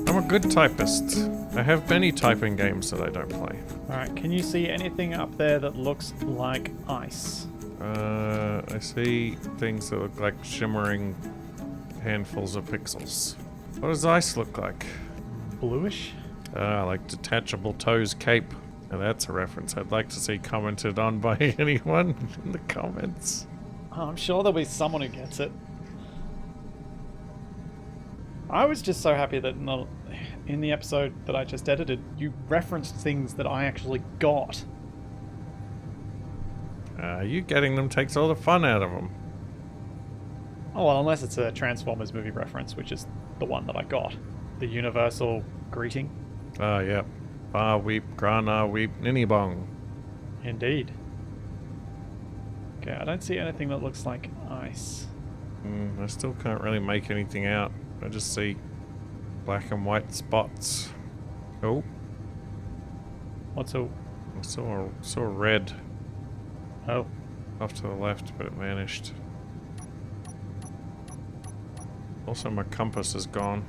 I'm a good typist. I have many typing games that I don't play. Alright, can you see anything up there that looks like ice? I see things that look like shimmering handfuls of pixels. What does ice look like? Bluish? Like Detachable Toes Cape. Now that's a reference I'd like to see commented on by anyone in the comments. Oh, I'm sure there'll be someone who gets it. I was just so happy that in the episode that I just edited, you referenced things that I actually got. You getting them takes all the fun out of them. Oh, well, unless it's a Transformers movie reference, which is the one that I got. The universal greeting. Ah, yeah. Ba weep, grana weep, ninny bong. Indeed. Okay, I don't see anything that looks like ice. I still can't really make anything out. I just see black and white spots. Oh. What's a... I saw red Oh. off to the left, but it vanished. Also, my compass is gone.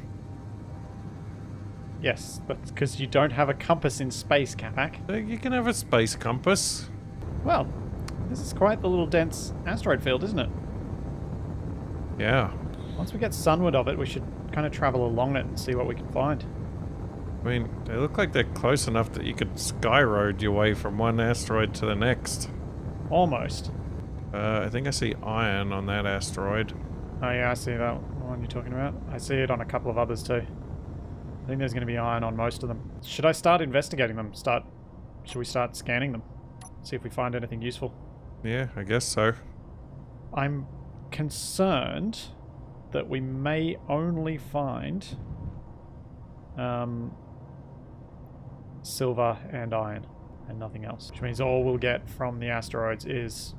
Yes, that's because you don't have a compass in space, Capac. You can have a space compass. Well, this is quite the little dense asteroid field, isn't it? Yeah. Once we get sunward of it, we should kind of travel along it and see what we can find. I mean, they look like they're close enough that you could sky road your way from one asteroid to the next. Almost. I think I see iron on that asteroid. Oh yeah, I see that one you're talking about. I see it on a couple of others too. I think there's going to be iron on most of them. Should I start investigating them? Should we start scanning them? See if we find anything useful? Yeah, I guess so. I'm concerned that we may only find silver and iron and nothing else. Which means all we'll get from the asteroids is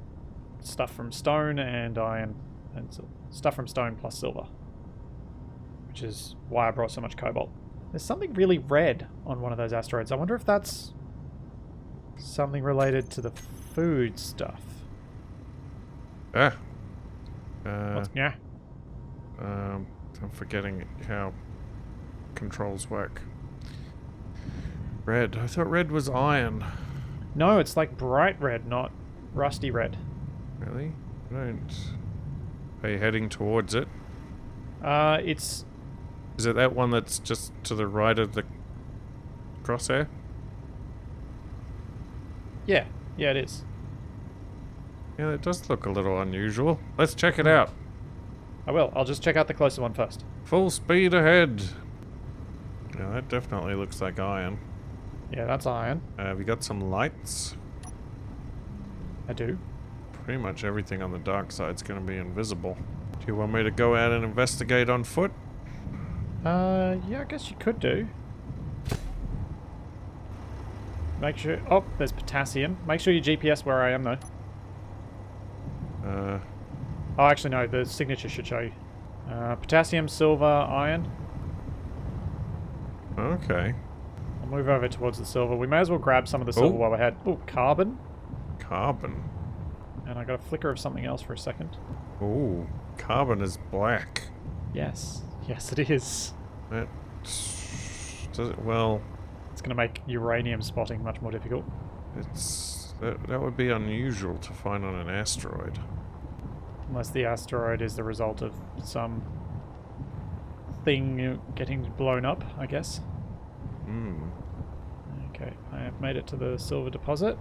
stuff from stone and iron and stuff from stone plus silver. Which is why I brought so much cobalt. There's something really red on one of those asteroids. I wonder if that's something related to the food stuff. Ah. Yeah. I'm forgetting how controls work. Red. I thought red was iron. No, it's like bright red, not rusty red. Really? I don't... Are you heading towards it? It's... Is it that one that's just to the right of the crosshair? Yeah. Yeah, it is. Yeah, it does look a little unusual. Let's check it out. I will. I'll just check out the closer one first. Full speed ahead. Yeah, that definitely looks like iron. Yeah, that's iron. Have you got some lights? I do. Pretty much everything on the dark side's going to be invisible. Do you want me to go out and investigate on foot? Yeah, I guess you could do. Make sure... Oh, there's potassium. Make sure you GPS where I am, though. Oh, actually, no. The signature should show you. Potassium, silver, iron. Okay. I'll move over towards the silver. We may as well grab some of the silver while we're ahead. Oh, carbon. Carbon. And I got a flicker of something else for a second. Ooh, carbon is black. Yes. Yes, it is. That... Does it... Well... It's going to make uranium spotting much more difficult. It's... That would be unusual to find on an asteroid. Unless the asteroid is the result of some thing getting blown up, I guess. Okay, I have made it to the silver deposit.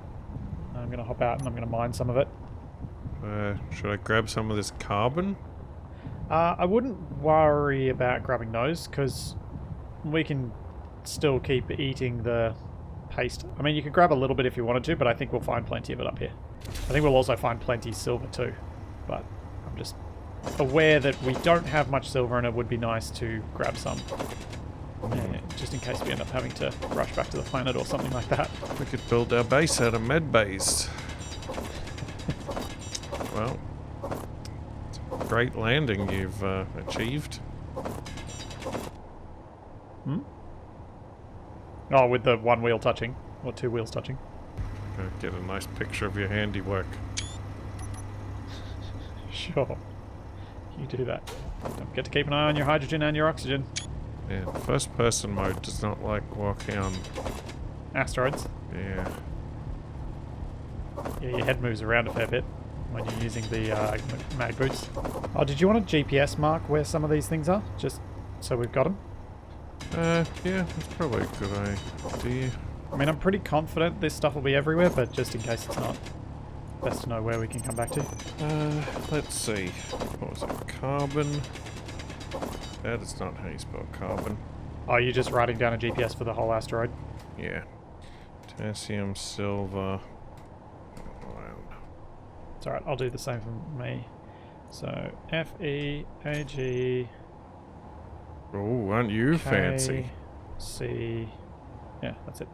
I'm going to hop out and I'm going to mine some of it. Should I grab some of this carbon? I wouldn't worry about grabbing those, because we can still keep eating the paste. I mean, you could grab a little bit if you wanted to, but I think we'll find plenty of it up here. I think we'll also find plenty silver too, but I'm just aware that we don't have much silver and it would be nice to grab some. Just in case we end up having to rush back to the planet or something like that. We could build our base out of med bays. Well, it's a great landing you've achieved. Oh, with the one wheel touching, or two wheels touching. Get a nice picture of your handiwork. Sure. You do that. Don't forget to keep an eye on your hydrogen and your oxygen. Yeah, first person mode does not like walking on... Asteroids. Yeah. Yeah, your head moves around a fair bit when you're using the mag boots. Oh, did you want a GPS mark where some of these things are? Just so we've got them? Yeah, that's probably a good idea. I mean, I'm pretty confident this stuff will be everywhere, but just in case it's not, best to know where we can come back to. Let's see. What was it? Carbon. That is not how you spell carbon. Oh, you're just writing down a GPS for the whole asteroid? Yeah. Potassium, silver, iron. It's alright, I'll do the same for me. So, F-E-A-G... Oh, aren't you fancy? C... Yeah, that's it.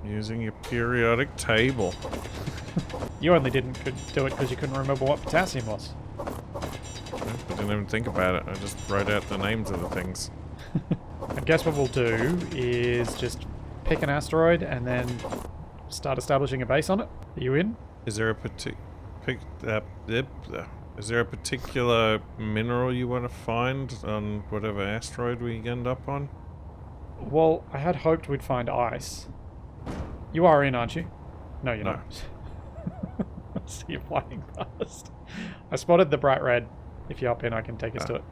Using your periodic table. You only didn't do it because you couldn't remember what potassium was. I didn't even think about it. I just wrote out the names of the things. I guess what we'll do is just pick an asteroid and then start establishing a base on it. Are you in? Is there a is there a particular mineral you want to find on whatever asteroid we end up on? Well, I had hoped we'd find ice. You are in, aren't you? No, you're not. I see you flying past. I spotted the bright red. If you're up in, I can take us to it.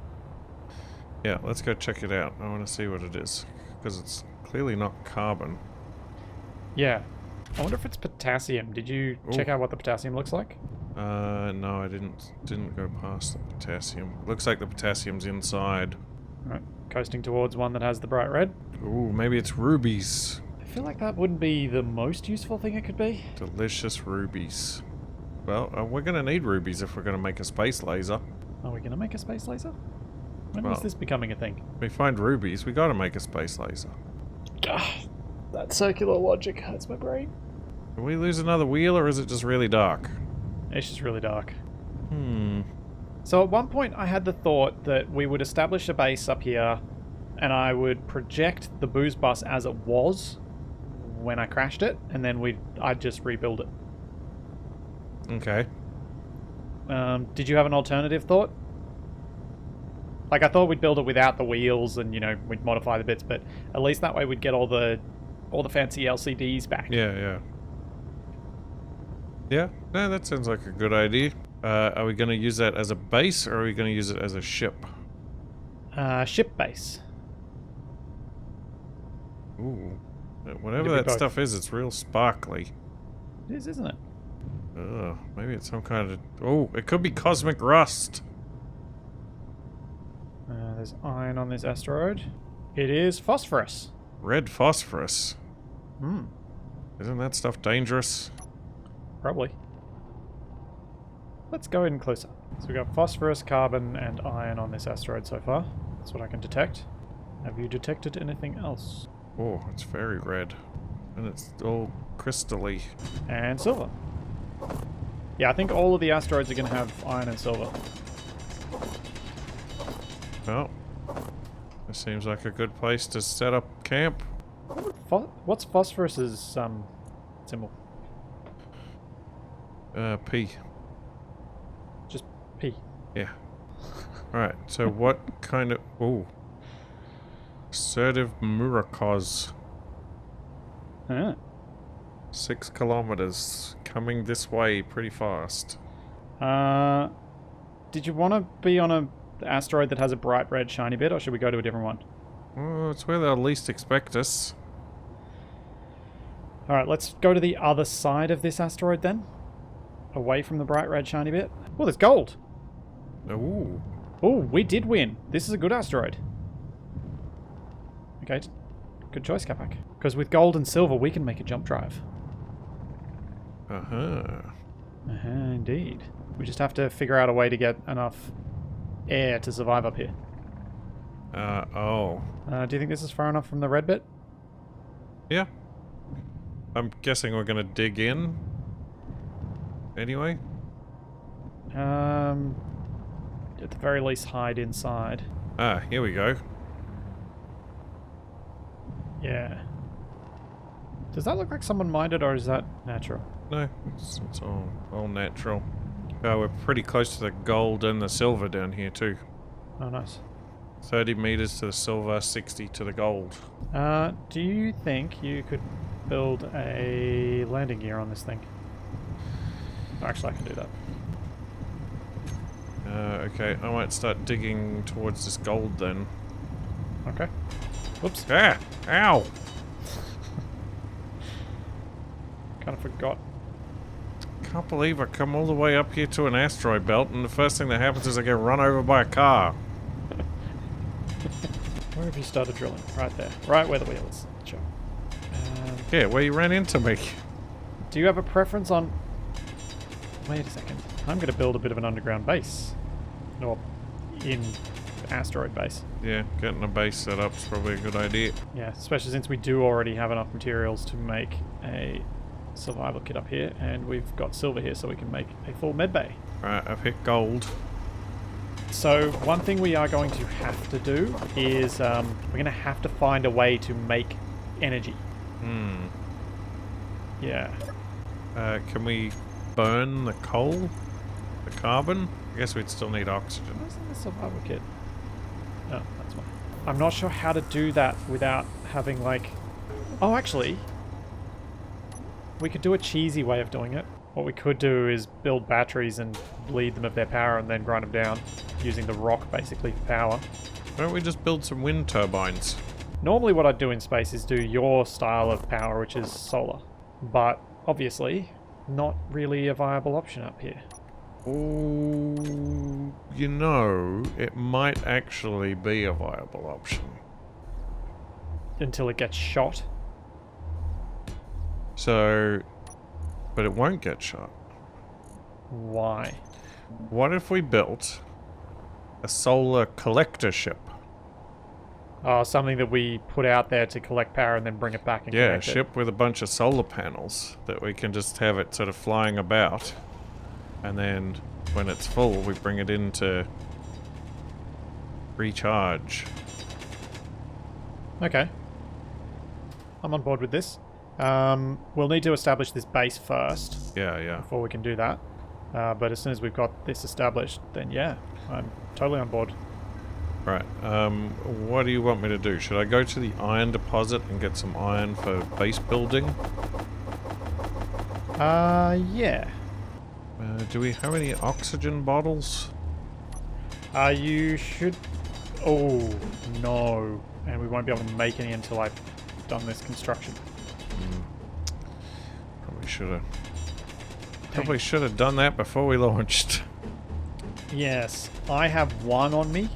Yeah, let's go check it out. I want to see what it is. Because it's clearly not carbon. Yeah. I wonder if it's potassium. Did you check out what the potassium looks like? No, I didn't go past the potassium. Looks like the potassium's inside. Right, coasting towards one that has the bright red. Ooh, maybe it's rubies. I feel like that wouldn't be the most useful thing it could be. Delicious rubies. Well, we're going to need rubies if we're going to make a space laser. Are we going to make a space laser? When Well, is this becoming a thing? If we find rubies, we got to make a space laser. That circular logic hurts my brain. Can we lose another wheel, or is it just really dark? It's just really dark. Hmm. So at one point I had the thought that we would establish a base up here and I would project the booze bus as it was when I crashed it, and then I'd just rebuild it. Okay. Did you have an alternative thought? Like, I thought we'd build it without the wheels and, you know, we'd modify the bits, but at least that way we'd get all the fancy LCDs back. Yeah. Yeah, no, that sounds like a good idea. Are we going to use that as a base, or are we going to use it as a ship? Ship base. Ooh. Whatever that stuff is, it's real sparkly. It is, isn't it? Ugh, maybe it's some kind of... Oh, it could be cosmic rust. There's iron on this asteroid. It is phosphorus. Red phosphorus. Hmm. Isn't that stuff dangerous? Probably. Let's go in closer. So we've got phosphorus, carbon, and iron on this asteroid so far. That's what I can detect. Have you detected anything else? Oh, it's very red. And it's all crystally. And silver. Yeah, I think all of the asteroids are going to have iron and silver. Well, this seems like a good place to set up camp. What's phosphorus's symbol? P. Just P. Yeah. Alright, so what kind of... Ooh. Assertive Murakos. Ah. 6 kilometers. Coming this way pretty fast. Did you want to be on a asteroid that has a bright red shiny bit, or should we go to a different one? Oh, it's where they'll least expect us. Alright, let's go to the other side of this asteroid then. Away from the bright red shiny bit. Oh, there's gold! Ooh. Oh, we did win. This is a good asteroid. Okay, good choice, Capac. Because with gold and silver, we can make a jump drive. Uh-huh. Indeed. We just have to figure out a way to get enough air to survive up here. Oh. Do you think this is far enough from the red bit? Yeah. I'm guessing we're gonna dig in. Anyway? At the very least, hide inside. Ah, here we go. Yeah. Does that look like someone mined it, or is that natural? No, it's all natural. Oh, we're pretty close to the gold and the silver down here too. Oh, nice. 30 meters to the silver, 60 to the gold. Do you think you could build a landing gear on this thing? Actually, I can do that. Okay, I might start digging towards this gold then. Okay. Whoops. Ah! Ow! Kind of forgot. Can't believe I come all the way up here to an asteroid belt and the first thing that happens is I get run over by a car. Where have you started drilling? Right there. Right where the wheel is. Sure. Yeah, where you ran into me. Do you have a preference on... Wait a second. I'm going to build a bit of an underground base. Or in asteroid base. Yeah, getting a base set up is probably a good idea. Yeah, especially since we do already have enough materials to make a survival kit up here, and we've got silver here so we can make a full med bay. Right, I've hit gold. So one thing we are going to have to do is we're going to have to find a way to make energy. Yeah. Can we burn the coal? The carbon? I guess we'd still need oxygen. What's in the survival kit? Oh, that's one. I'm not sure how to do that without having like... Oh, actually, we could do a cheesy way of doing it. What we could do is build batteries and bleed them of their power and then grind them down using the rock basically for power. Why don't we just build some wind turbines? Normally what I'd do in space is do your style of power, which is solar. But obviously not really a viable option up here. Oh, you know, it might actually be a viable option. Until it gets shot. So, but it won't get shot. Why? What if we built a solar collector ship? Oh, something that we put out there to collect power and then bring it back and Yeah, a connect it. ship with a bunch of solar panels that we can just have it sort of flying about. And then when it's full, we bring it in to recharge. Okay. I'm on board with this. We'll need to establish this base first Yeah, yeah. before we can do that. But as soon as we've got this established, then yeah, I'm totally on board. Right. What do you want me to do? Should I go to the iron deposit and get some iron for base building? Yeah. Do we have any oxygen bottles? You should... Oh, no. And we won't be able to make any until I've done this construction. Probably should have done that before we launched. Yes, I have one on me.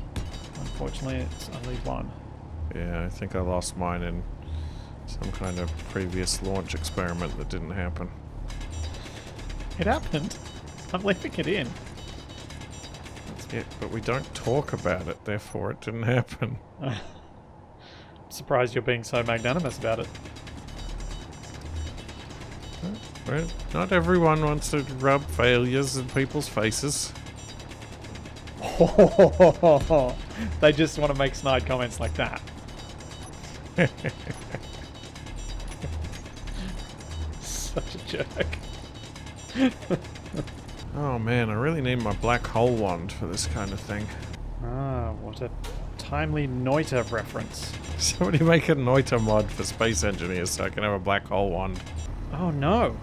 Unfortunately, it's only one. Yeah, I think I lost mine in some kind of previous launch experiment that didn't happen. It happened. I'm leaving it in. Yeah, but we don't talk about it, therefore it didn't happen. I'm surprised you're being so magnanimous about it. Well, not everyone wants to rub failures in people's faces. They just want to make snide comments like that. Such a jerk. Oh man, I really need my black hole wand for this kind of thing. Ah, what a timely Noita reference. Somebody make a Noita mod for space engineers so I can have a black hole wand. Oh no.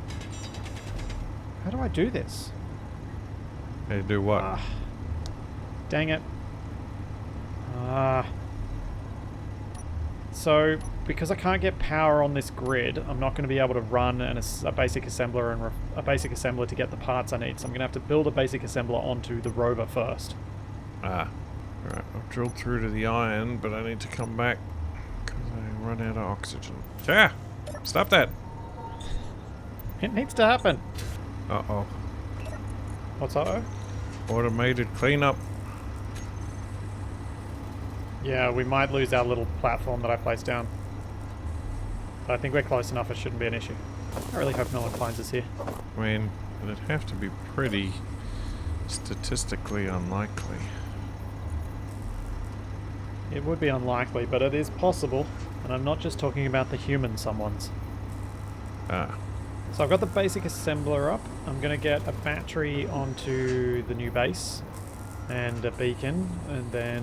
How do I do this? Hey, do what? Ah, dang it. Ah. So, because I can't get power on this grid, I'm not going to be able to run a basic assembler and a basic assembler to get the parts I need. So I'm going to have to build a basic assembler onto the rover first. Ah. Alright, I've drilled through to the iron, but I need to come back because I run out of oxygen. Yeah! Stop that! It needs to happen. Uh-oh. What's that? Automated cleanup. Yeah, we might lose our little platform that I placed down. But I think we're close enough, it shouldn't be an issue. I really hope no one finds us here. I mean, it'd have to be pretty statistically unlikely. It would be unlikely, but it is possible. And I'm not just talking about the human someones. Ah. So I've got the basic assembler up. I'm going to get a battery onto the new base and a beacon, and then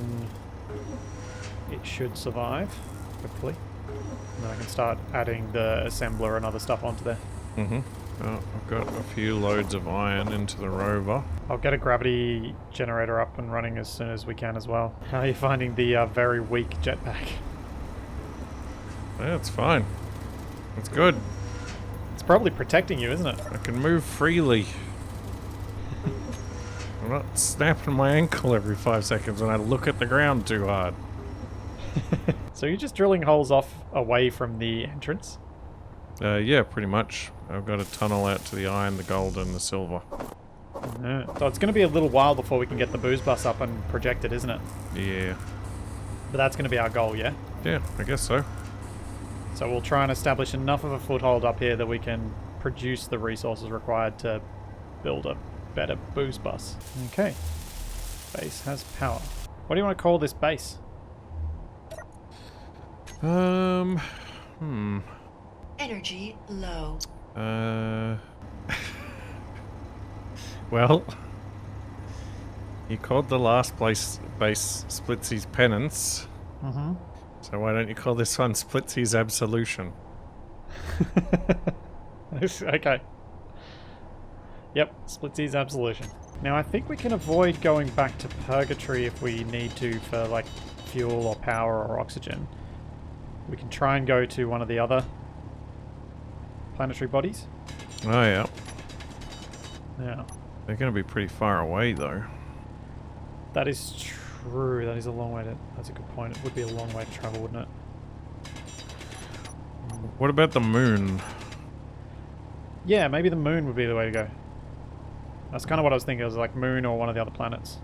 it should survive, hopefully. And then I can start adding the assembler and other stuff onto there. Oh, I've got a few loads of iron into the rover. I'll get a gravity generator up and running as soon as we can as well. How are you finding the very weak jetpack? Yeah, it's fine. It's good. It's probably protecting you, isn't it? I can move freely. I'm not snapping my ankle every 5 seconds when I look at the ground too hard. So you're just drilling holes off away from the entrance? Yeah, pretty much. I've got a tunnel out to the iron, the gold, and the silver. Yeah. So it's going to be a little while before we can get the booze bus up and project it, isn't it? Yeah. But that's going to be our goal, yeah? Yeah, I guess so. So we'll try and establish enough of a foothold up here that we can produce the resources required to build a better booze bus. Okay. Base has power. What do you want to call this base? Energy low. Well, you called the last place base Splitsy's Penance. Mm-hmm. So why don't you call this one Splitsy's Absolution? Okay. Yep, Splitsy's Absolution. Now I think we can avoid going back to Purgatory if we need to for like fuel or power or oxygen. We can try and go to one of the other planetary bodies. Oh yeah. Yeah. They're going to be pretty far away though. That is true. That is a long way to... That's a good point. It would be a long way to travel, wouldn't it? What about the moon? Yeah, maybe the moon would be the way to go. That's kind of what I was thinking. It was like moon or one of the other planets.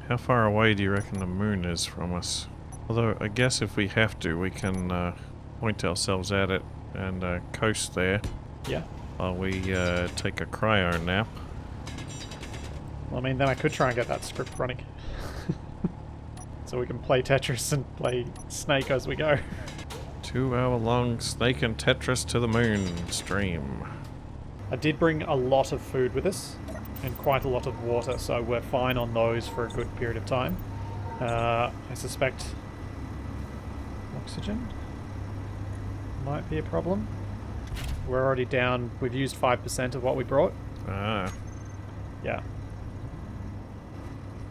How far away do you reckon the moon is from us? Although, I guess if we have to, we can point ourselves at it and coast there. Yeah. While we take a cryo nap. Well, I mean, then I could try and get that script running. So we can play Tetris and play Snake as we go. 2-hour-long Snake and Tetris to the moon stream. I did bring a lot of food with us and quite a lot of water, so we're fine on those for a good period of time. I suspect oxygen might be a problem. We're already down. We've used 5% of what we brought. Ah. Yeah.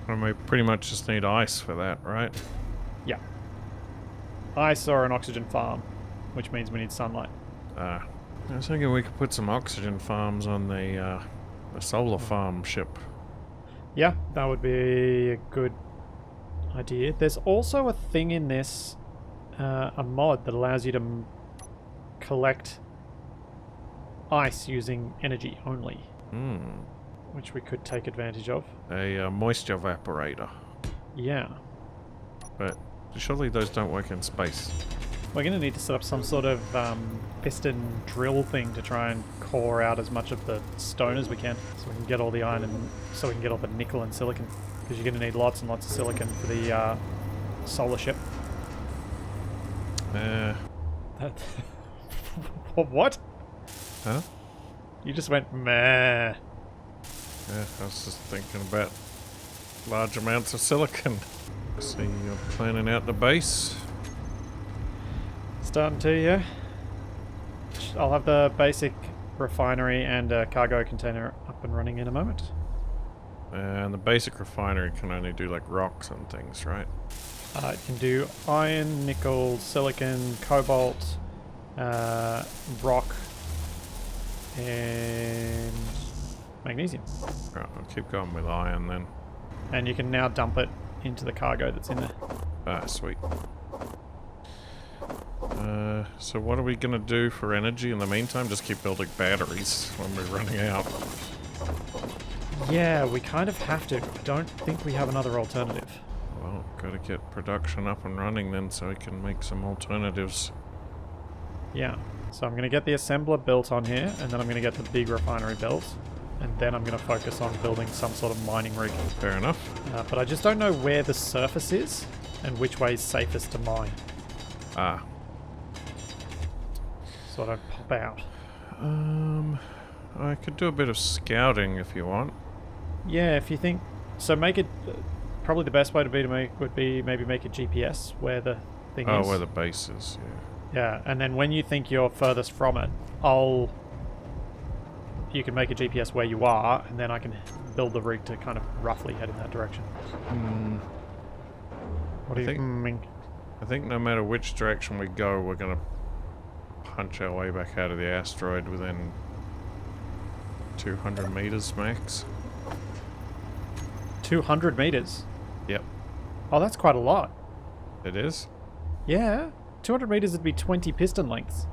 And we pretty much just need ice for that, right? Yeah. Ice or an oxygen farm, which means we need sunlight. Ah. I was thinking we could put some oxygen farms on the solar farm ship. Yeah, that would be a good idea. There's also a thing in this, a mod that allows you to collect ice using energy only. Hmm. Which we could take advantage of. A moisture evaporator. Yeah. But surely those don't work in space. We're going to need to set up some sort of piston drill thing to try and core out as much of the stone as we can, so we can get all the iron and so we can get all the nickel and silicon. Because you're going to need lots and lots of silicon for the solar ship. What? Huh? You just went meh. Yeah, I was just thinking about large amounts of silicon. So you're planning out the base? Starting to, yeah. I'll have the basic refinery and a cargo container up and running in a moment. And the basic refinery can only do like rocks and things, right? It can do iron, nickel, silicon, cobalt, rock, and magnesium. Right, I'll keep going with iron then. And you can now dump it into the cargo that's in there. Ah, sweet. So what are we gonna do for energy in the meantime? Just keep building batteries when we're running out. Yeah, we kind of have to. I don't think we have another alternative. Well, gotta get production up and running then so we can make some alternatives. Yeah. So I'm going to get the assembler built on here, and then I'm going to get the big refinery built, and then I'm going to focus on building some sort of mining rig. Fair enough. But I just don't know where the surface is and which way is safest to mine. Ah. So I don't pop out. I could do a bit of scouting if you want. Yeah, if you think so, make it. Probably the best way to make would be maybe make a GPS where the thing is. Oh, where the base is, yeah. Yeah, and then when you think you're furthest from it, you can make a GPS where you are, and then I can build the rig to kind of roughly head in that direction. What do you think? I think no matter which direction we go, we're gonna punch our way back out of the asteroid within 200 meters max. 200 meters? Yep. Oh, that's quite a lot. It is? Yeah. 200 meters would be 20 piston lengths.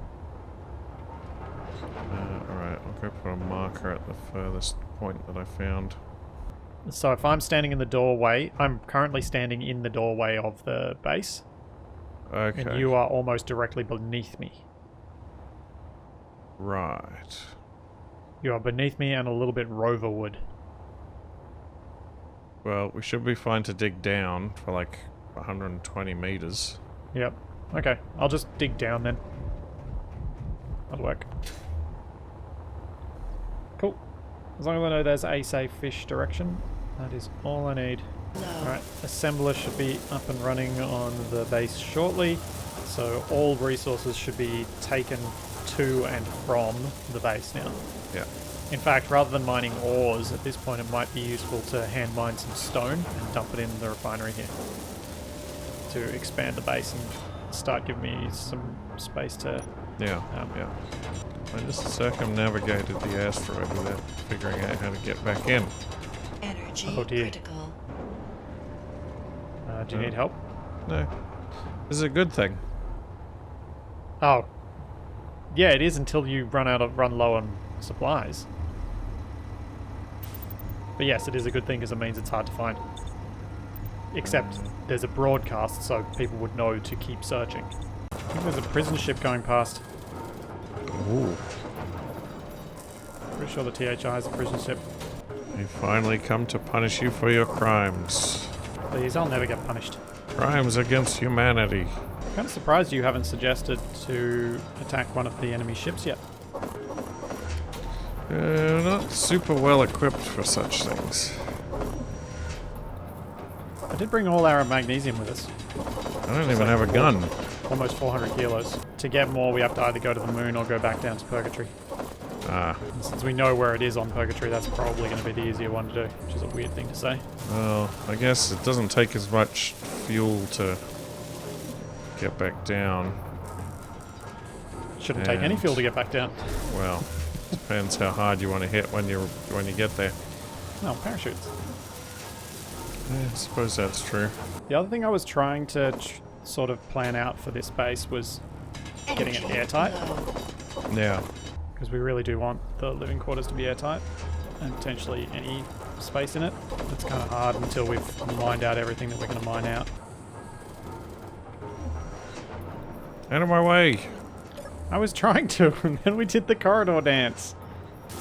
Alright, I'll go put a marker at the furthest point that I found. So if I'm standing in the doorway, I'm currently standing in the doorway of the base. Okay. And you are almost directly beneath me. Right. You are beneath me and a little bit roverward. Well, we should be fine to dig down for like 120 meters. Yep. Okay, I'll just dig down then. That'll work. Cool. As long as I know there's a safe fish direction, that is all I need. Low. Alright, assembler should be up and running on the base shortly, so all resources should be taken to and from the base now. Yeah. In fact, rather than mining ores, at this point it might be useful to hand mine some stone and dump it in the refinery here to expand the base and start giving me some space to... Yeah, yeah. I just circumnavigated the asteroid without figuring out how to get back in. Energy Oh dear. critical. Do you need help? No. This is a good thing. Oh. Yeah, it is until you run low on supplies. But yes, it is a good thing because it means it's hard to find. Except there's a broadcast so people would know to keep searching. I think there's a prison ship going past. Ooh. Pretty sure the THI is a prison ship. We finally come to punish you for your crimes. Please, I'll never get punished. Crimes against humanity. I'm kind of surprised you haven't suggested to attack one of the enemy ships yet. Not super well equipped for such things. I did bring all our magnesium with us. I don't even have a gun. Almost 400 kilos. To get more, we have to either go to the moon or go back down to Purgatory. Ah. And since we know where it is on Purgatory, that's probably going to be the easier one to do, which is a weird thing to say. Well, I guess it doesn't take as much fuel to get back down. Shouldn't take any fuel to get back down. Well, depends how hard you want to hit when you get there. No, parachutes. Yeah, I suppose that's true. The other thing I was trying to sort of plan out for this base was getting it Energy airtight. low. Yeah. Because we really do want the living quarters to be airtight, and potentially any space in it. It's kind of hard until we've mined out everything that we're going to mine out. Out of my way. I was trying to, and then we did the corridor dance.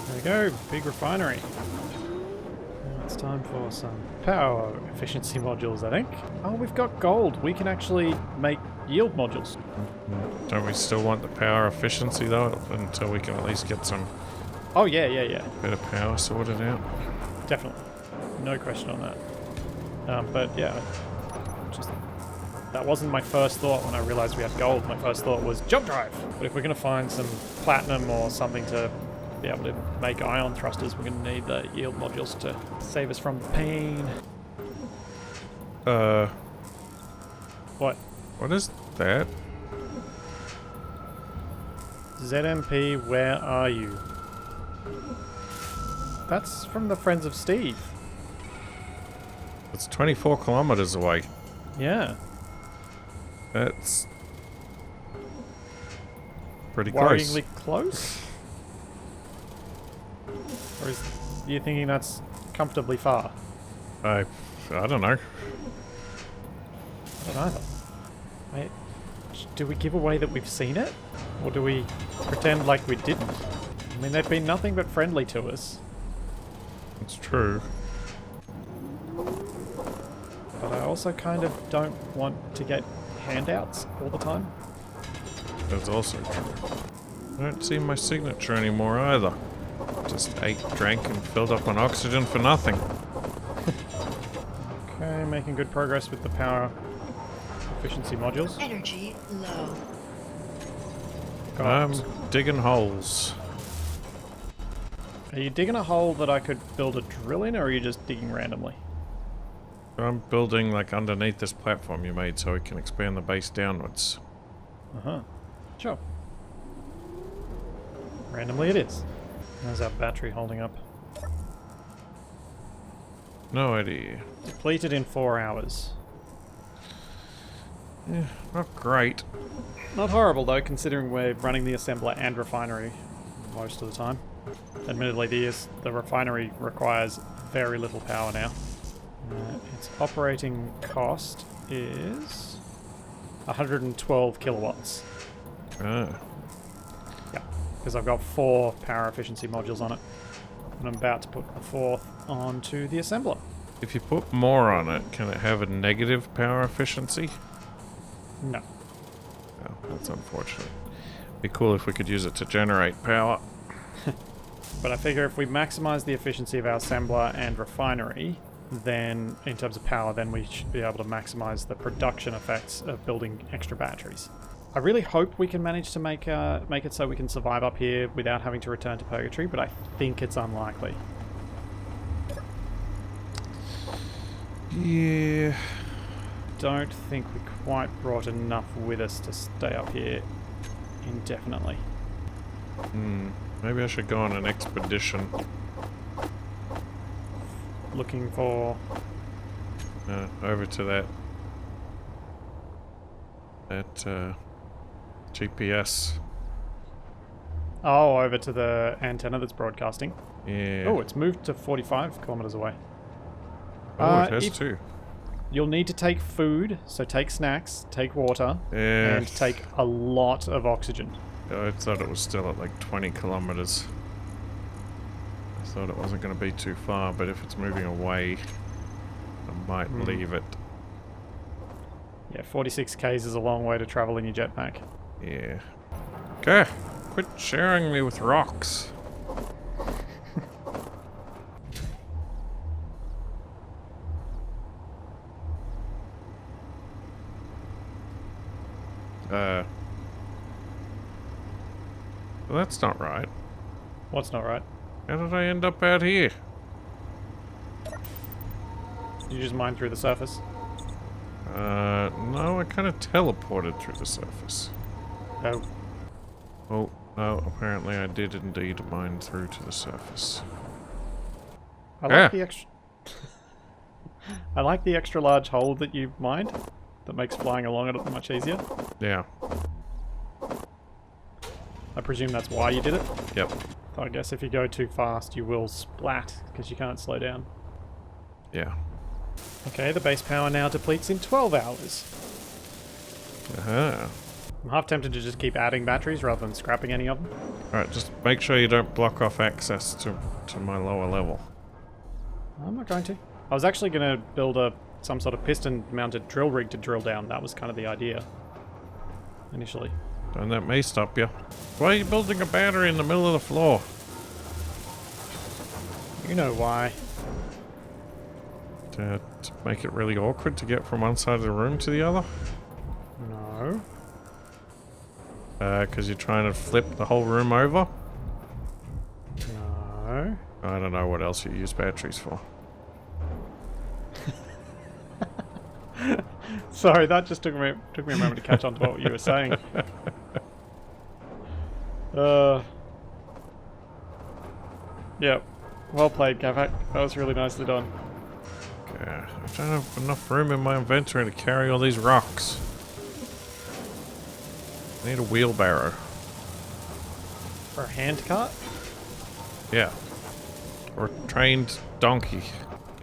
There we go, big refinery. Now it's time for some power efficiency modules, I think. Oh, we've got gold. We can actually make yield modules. Don't we still want the power efficiency though, until we can at least get some Oh, yeah. bit of power sorted out? Definitely. No question on that. But yeah, that wasn't my first thought when I realized we had gold. My first thought was jump drive. But if we're going to find some platinum or something to be able to make ion thrusters, we're going to need the yield modules to save us from the pain. What? What is that? ZMP, where are you? That's from the Friends of Steve. It's 24 kilometers away. Yeah. That's pretty Worryingly close. close? Or is you thinking that's comfortably far? I don't know. I don't either. Wait, do we give away that we've seen it? Or do we pretend like we didn't? I mean, they've been nothing but friendly to us. It's true. But I also kind of don't want to get handouts all the time. That's also true. I don't see my signature anymore either. Just ate, drank, and filled up on oxygen for nothing. Okay, making good progress with the power efficiency modules. Energy low. Got- I'm digging holes. Are you digging a hole that I could build a drill in, or are you just digging randomly? I'm building like underneath this platform you made so we can expand the base downwards. Uh-huh. Sure. Randomly it is. How's our battery holding up? No idea. Depleted in 4 hours. Yeah, not great. Not horrible though, considering we're running the assembler and refinery most of the time. Admittedly, the refinery requires very little power now. Its operating cost is 112 kilowatts. Ah. Yeah, because I've got 4 power efficiency modules on it. And I'm about to put a 4th onto the assembler. If you put more on it, can it have a negative power efficiency? No. Oh, that's unfortunate. Be cool if we could use it to generate power. But I figure if we maximize the efficiency of our assembler and refinery, then in terms of power, then we should be able to maximize the production effects of building extra batteries. I really hope we can manage to make it so we can survive up here without having to return to Purgatory, but I think it's unlikely. Yeah. Don't think we quite brought enough with us to stay up here indefinitely. Maybe I should go on an expedition. Looking for... Over to that GPS. Oh, over to the antenna that's broadcasting. Yeah. Oh, it's moved to 45 kilometers away. Oh, it has too. You'll need to take food, so take snacks, take water, Yeah. and take a lot of oxygen. I thought it was still at like 20 kilometers. I thought it wasn't going to be too far, but if it's moving away, I might leave it. Yeah, 46 k's is a long way to travel in your jetpack. Yeah. Okay. Quit sharing me with rocks. Well, that's not right. What's not right? How did I end up out here? Did you just mine through the surface? No, I kind of teleported through the surface. Oh. Oh, no, apparently I did indeed mine through to the surface. I like the extra... I like the extra large hole that you mined. That makes flying along it much easier. Yeah. I presume that's why you did it. Yep. So I guess if you go too fast, you will splat, because you can't slow down. Yeah. Okay, the base power now depletes in 12 hours. Uh-huh. I'm half tempted to just keep adding batteries rather than scrapping any of them. Alright, just make sure you don't block off access to my lower level. I'm not going to. I was actually going to build some sort of piston-mounted drill rig to drill down. That was kind of the idea, initially. And that may stop you. Why are you building a battery in the middle of the floor? You know why. To make it really awkward to get from one side of the room to the other? No. Because you're trying to flip the whole room over? No. I don't know what else you use batteries for. Sorry, that just took me a moment to catch on to what you were saying. Yep. Well played, Capac. That was really nicely done. Okay, I don't have enough room in my inventory to carry all these rocks. I need a wheelbarrow. For a hand cart? Yeah. Or a trained donkey.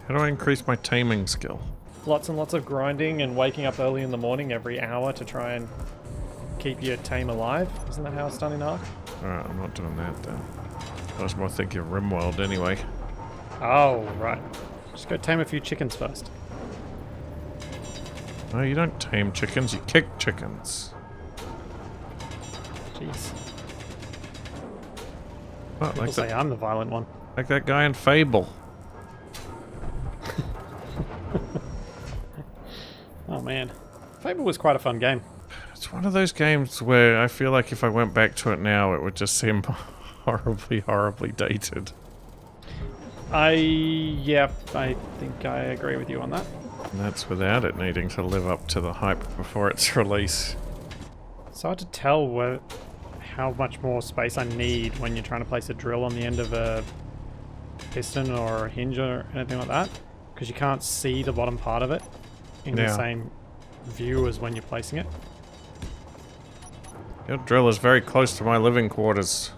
How do I increase my taming skill? Lots and lots of grinding and waking up early in the morning every hour to try and keep your tame alive. Isn't that how it's done in Ark? Alright, I'm not doing that then. I was more thinking of RimWorld anyway. Oh, right. Just go tame a few chickens first. No, you don't tame chickens, you kick chickens. Jeez. What, People say I'm the violent one. like that guy in Fable. Oh man. Fable was quite a fun game. It's one of those games where I feel like if I went back to it now, it would just seem horribly, horribly dated. Yeah, I think I agree with you on that. And that's without it needing to live up to the hype before its release. It's hard to tell how much more space I need when you're trying to place a drill on the end of a piston or a hinge or anything like that, because you can't see the bottom part of it in the same view as when you're placing it. Your drill is very close to my living quarters.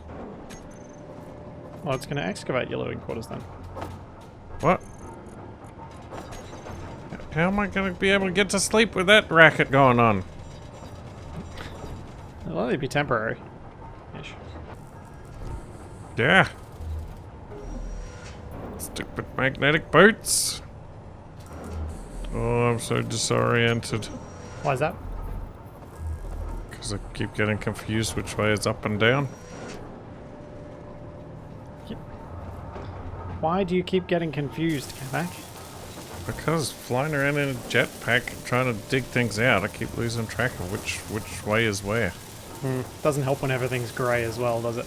Well, it's going to excavate your living quarters then. What? How am I going to be able to get to sleep with that racket going on? It'll only be temporary. Ish. Yeah. Stupid magnetic boots. Oh, I'm so disoriented. Why is that? Because I keep getting confused which way is up and down. Why do you keep getting confused, Capac? Because flying around in a jetpack trying to dig things out, I keep losing track of which way is where. Doesn't help when everything's grey as well, does it?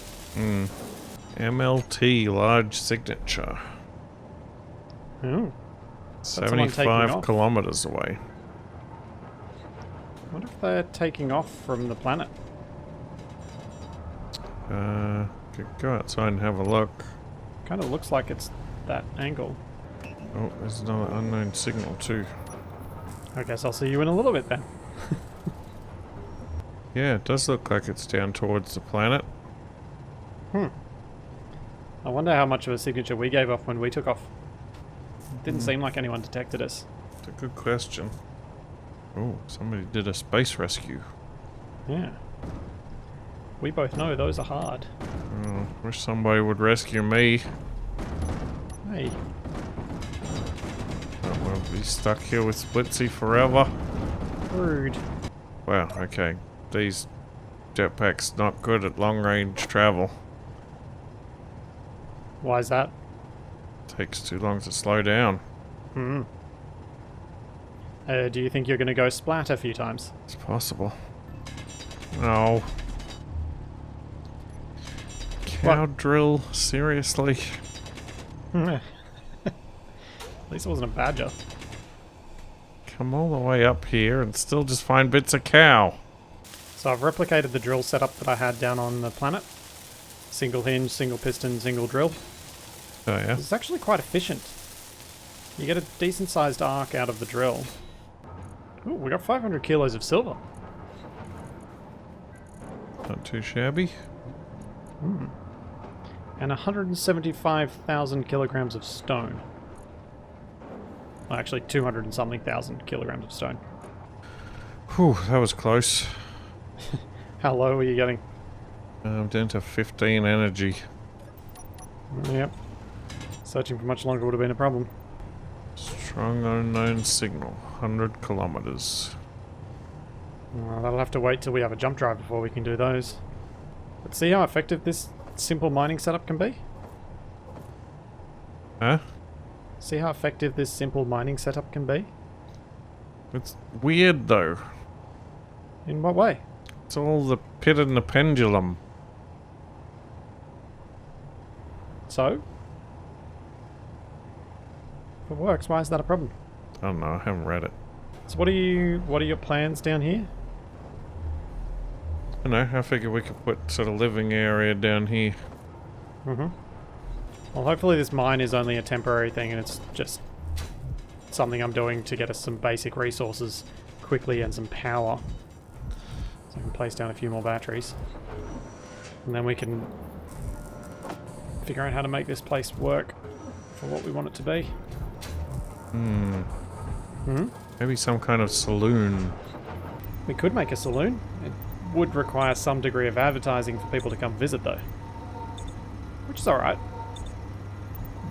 MLT large signature. Ooh. someone taking 75 off. kilometers away. What if they're taking off from the planet? Could go outside and have a look. Kind of looks like it's that angle. Oh, there's another unknown signal too. I guess I'll see you in a little bit then. Yeah, it does look like it's down towards the planet. I wonder how much of a signature we gave off when we took off. Didn't seem like anyone detected us. It's a good question. Oh, somebody did a space rescue. Yeah. We both know those are hard. Oh, wish somebody would rescue me. Hey. Don't want to be stuck here with Splitsy forever. Rude. Wow, okay. These jetpacks not good at long range travel. Why is that? Takes too long to slow down. Do you think you're going to go splat a few times? It's possible. No. Cow drill? Seriously? At least it wasn't a badger. Come all the way up here and still just find bits of cow. So I've replicated the drill setup that I had down on the planet. Single hinge, single piston, single drill. Oh yeah? It's actually quite efficient. You get a decent sized arc out of the drill. Ooh, we got 500 kilos of silver. Not too shabby. And 175,000 kilograms of stone. Well, actually 200 and something thousand kilograms of stone. Whew, that was close. How low are you getting? I'm down to 15 energy. Yep. Searching for much longer would have been a problem. Strong unknown signal. 100 kilometers. That'll have to wait till we have a jump drive before we can do those. But see how effective this simple mining setup can be? Huh? See how effective this simple mining setup can be? It's weird though. In what way? It's all the pit and the pendulum. So? If it works, why is that a problem? I don't know, I haven't read it. So what are your plans down here? I know, I figured we could put sort of living area down here. Well, hopefully this mine is only a temporary thing and it's just something I'm doing to get us some basic resources quickly and some power. So I can place down a few more batteries. And then we can figure out how to make this place work for what we want it to be. Maybe some kind of saloon. We could make a saloon. It would require some degree of advertising for people to come visit though. Which is alright.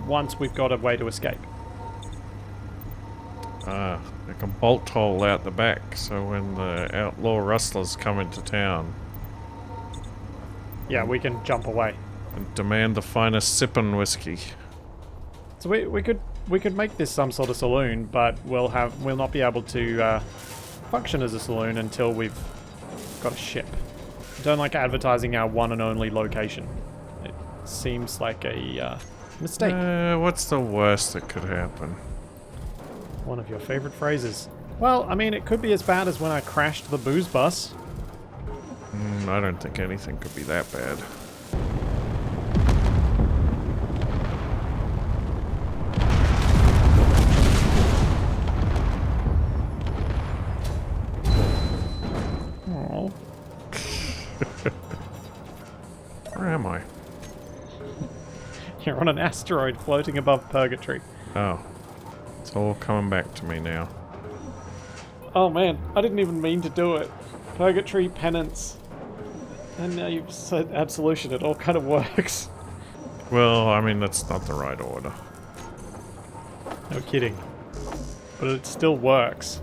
Once we've got a way to escape. Like a bolt hole out the back, so when the outlaw rustlers come into town. Yeah, we can jump away. And demand the finest sippin' whiskey. So we could make this some sort of saloon, but we'll not be able to function as a saloon until we've got a ship. I don't like advertising our one and only location. It seems like a mistake. What's the worst that could happen? One of your favorite phrases. Well, I mean, it could be as bad as when I crashed the booze bus. I don't think anything could be that bad. Oh. Where am I? You're on an asteroid floating above Purgatory. Oh. It's all coming back to me now. Oh man, I didn't even mean to do it. Purgatory, penance. And now you've said absolution. It all kind of works. Well, I mean, that's not the right order. No kidding. But it still works.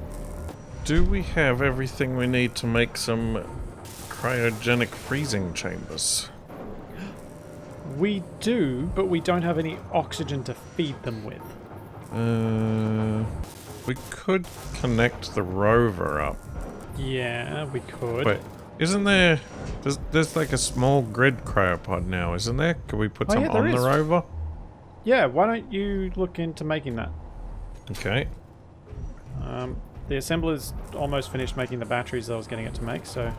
Do we have everything we need to make some cryogenic freezing chambers? We do, but we don't have any oxygen to feed them with. We could connect the rover up. Yeah, we could. Wait, isn't there... There's like a small grid cryopod now, isn't there? Could we put some yeah, there on the is. rover? Yeah, why don't you look into making that? Okay. The assembler's almost finished making the batteries I was getting it to make, so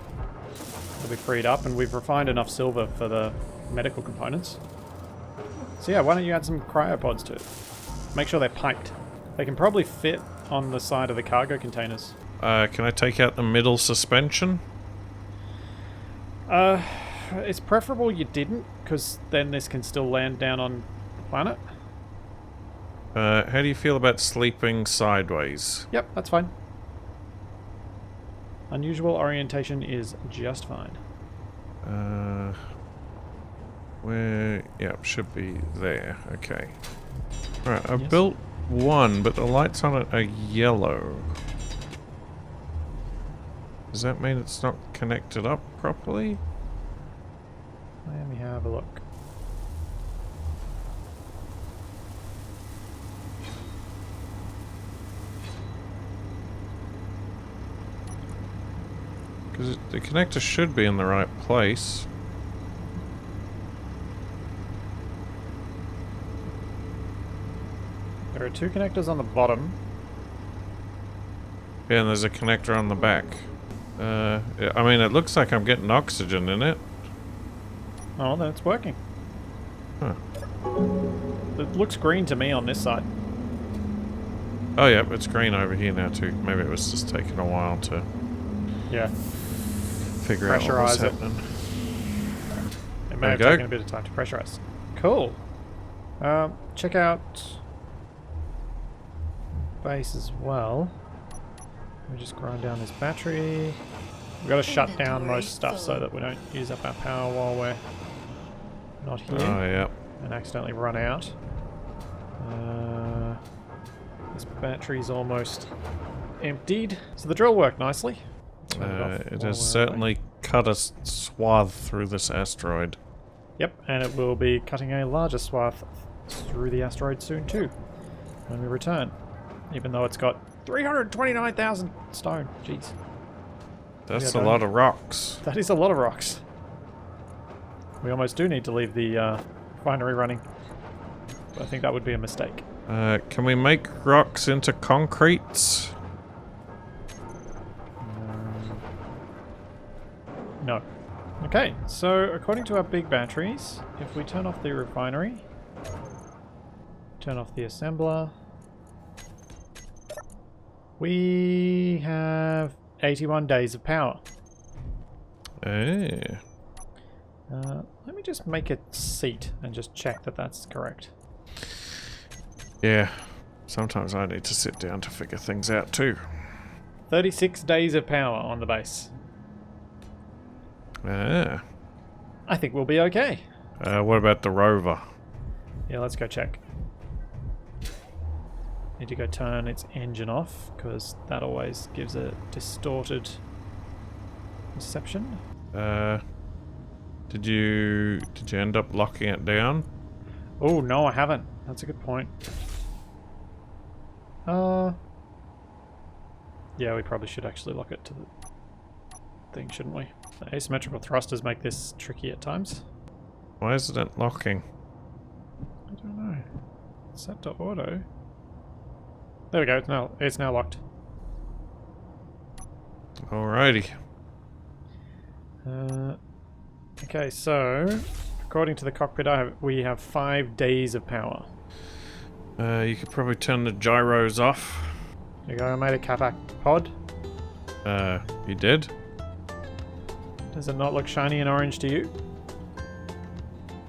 it'll be freed up, and we've refined enough silver for the medical components. So yeah, why don't you add some cryopods to it? Make sure they're piped. They can probably fit on the side of the cargo containers. Can I take out the middle suspension? It's preferable you didn't, because then this can still land down on the planet. How do you feel about sleeping sideways? Yep, that's fine. Unusual orientation is just fine. Where... Yep, should be there. Okay. Alright, I Yes. built one, but the lights on it are yellow. Does that mean it's not connected up properly? Let me have a look. Because the connector should be in the right place. There are two connectors on the bottom. Yeah, and there's a connector on the back. I mean, it looks like I'm getting oxygen in it. Oh, then it's working. Huh. It looks green to me on this side. Oh, yeah, it's green over here now, too. Maybe it was just taking a while to Yeah. figure out what was Pressurize it. happening. It may There have we go. taken a bit of time to pressurize. Cool. Check out base as well. Let me just grind down this battery. We've got to shut down Inventory most stuff so full. that we don't use up our power while we're not here Oh, yeah. and accidentally run out. This battery's almost emptied. So the drill worked nicely. Turn it off It while has we're certainly cut a swath through this asteroid. Yep, and it will be cutting a larger swath through the asteroid soon too, when we return. Even though it's got 329,000 stone. Jeez. That's Yeah, a lot of rocks. That is a lot of rocks. We almost do need to leave the refinery running. But I think that would be a mistake. Can we make rocks into concretes? No. Okay, so according to our big batteries, if we turn off the refinery, turn off the assembler, we have 81 days of power. Eh. Let me just make a seat and just check that that's correct. Yeah. Sometimes I need to sit down to figure things out too. 36 days of power on the base. Ah. I think we'll be okay. What about the rover? Yeah, let's go check. Need to go turn its engine off, because that always gives a distorted reception. Did you end up locking it down? Oh, no, I haven't. That's a good point. Yeah, we probably should actually lock it to the thing, shouldn't we? The asymmetrical thrusters make this tricky at times. Why isn't it locking? I don't know. Set to auto. There we go. It's now locked. Alrighty. Okay, so according to the cockpit, we have 5 days of power. You could probably turn the gyros off. You go. I made a Capac pod. You did? Does it not look shiny and orange to you?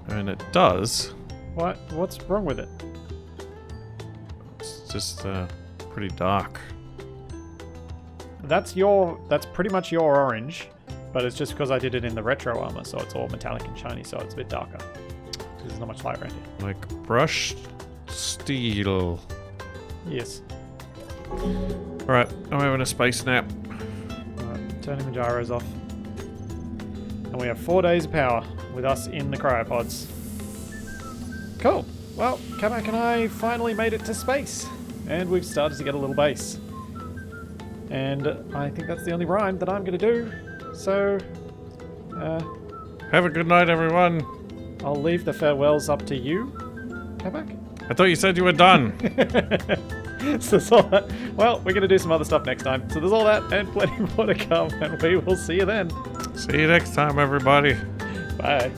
And it does. What? What's wrong with it? It's just pretty dark. That's pretty much your orange, but it's just because I did it in the retro armor, so it's all metallic and shiny, so it's a bit darker. There's not much light around here. Like brushed steel. Yes. Alright, I'm having a space nap. Alright, turning the gyros off. And we have 4 days of power with us in the cryopods. Cool. Well, Capac and I finally made it to space. And we've started to get a little base. And I think that's the only rhyme that I'm going to do. So, Have a good night, everyone. I'll leave the farewells up to you, Capac. I thought you said you were done. So there's all that. Well, we're going to do some other stuff next time. So there's all that and plenty more to come. And we will see you then. See you next time, everybody. Bye.